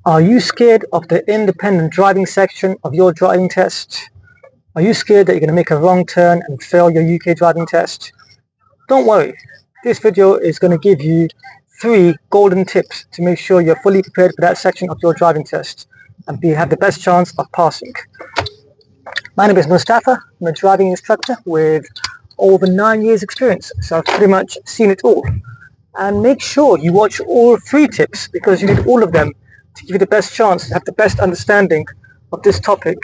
Are you scared of the independent driving section of your driving test? Are you scared that you're going to make a wrong turn and fail your UK driving test? Don't worry, this video is going to give you 3 golden tips to make sure you're fully prepared for that section of your driving test and you have the best chance of passing. My name is Mustafa. I'm a driving instructor with over 9 years experience, so I've pretty much seen it all. And make sure you watch all 3 tips because you need all of them to give you the best chance to have the best understanding of this topic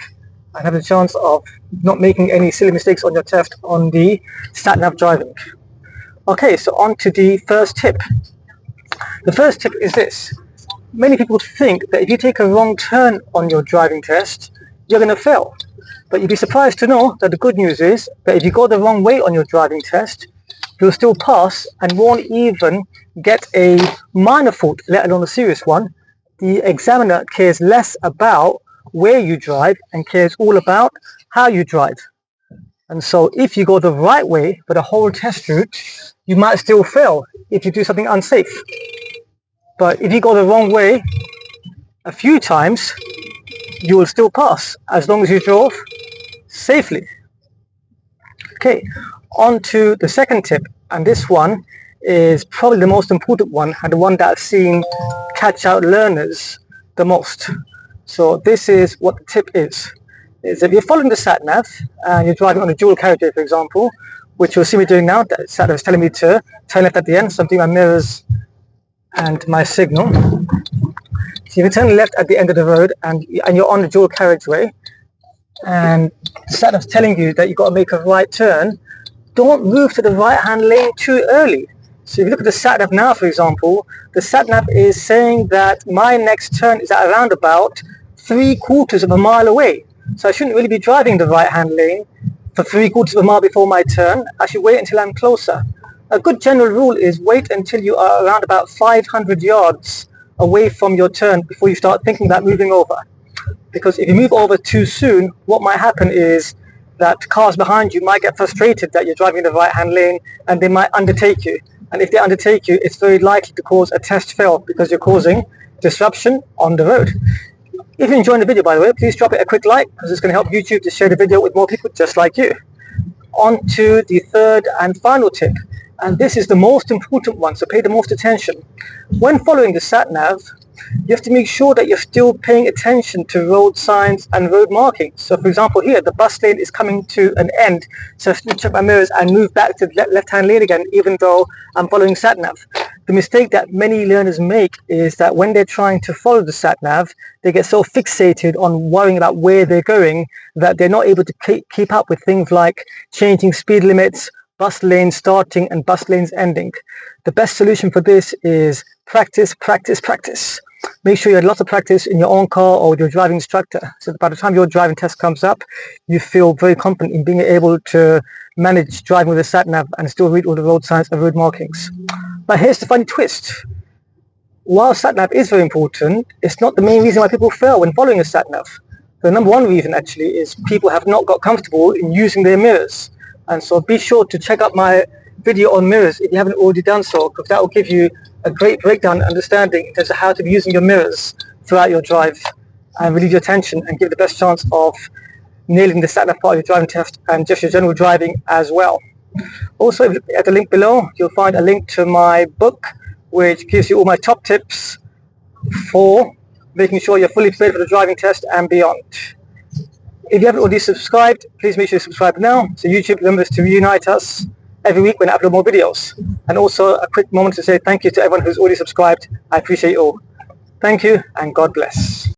and have the chance of not making any silly mistakes on your test on the satnav driving. Okay, so on to the first tip. The first tip is this. Many people think that if you take a wrong turn on your driving test, you're going to fail. But you'd be surprised to know that the good news is that if you go the wrong way on your driving test, you'll still pass and won't even get a minor fault, let alone a serious one. The examiner cares less about where you drive and cares all about how you drive. And so if you go the right way for the whole test route, you might still fail if you do something unsafe. But if you go the wrong way a few times, you will still pass as long as you drove safely. Okay, on to the second tip, and this one is probably the most important one and the one that I've seen catch out learners the most. So this is what the tip is if you're following the satnav and you're driving on a dual carriageway, for example, which you'll see me doing now, that satnav is telling me to turn left at the end, so I'm doing my mirrors and my signal. So if you turn left at the end of the road and you're on the dual carriageway and the satnav's telling you that you've got to make a right turn, don't move to the right hand lane too early. So if you look at the satnav now, for example, the satnav is saying that my next turn is at around about 3/4 of a mile away. So I shouldn't really be driving the right hand lane for 3/4 of a mile before my turn. I should wait until I'm closer. A good general rule is wait until you are around about 500 yards away from your turn before you start thinking about moving over. Because if you move over too soon, what might happen is that cars behind you might get frustrated that you're driving in the right hand lane and they might undertake you. And if they undertake you, it's very likely to cause a test fail because you're causing disruption on the road. If you're enjoying the video, by the way, please drop it a quick like because it's going to help YouTube to share the video with more people just like you. On to the third and final tip, and this is the most important one, so pay the most attention. When following the satnav, you have to make sure that you're still paying attention to road signs and road markings. So for example here, the bus lane is coming to an end, so I have to check my mirrors and move back to the left-hand lane again, even though I'm following satnav. The mistake that many learners make is that when they're trying to follow the satnav, they get so fixated on worrying about where they're going that they're not able to keep up with things like changing speed limits, bus lanes starting and bus lanes ending. The best solution for this is practice, practice, practice. Make sure you have lots of practice in your own car or with your driving instructor, so that by the time your driving test comes up, you feel very confident in being able to manage driving with a satnav and still read all the road signs and road markings. But here's the funny twist. While satnav is very important, it's not the main reason why people fail when following a satnav. The number one reason actually is people have not got comfortable in using their mirrors. And so be sure to check out my video on mirrors if you haven't already done so, because that will give you a great breakdown and understanding in terms of how to be using your mirrors throughout your drive and relieve your tension and give the best chance of nailing the satnav part of your driving test and just your general driving as well. Also, if you look at the link below, you'll find a link to my book, which gives you all my top tips for making sure you're fully prepared for the driving test and beyond. If you haven't already subscribed, please make sure you subscribe now so YouTube remembers to reunite us every week when I upload more videos. And also a quick moment to say thank you to everyone who's already subscribed. I appreciate you all. Thank you and God bless.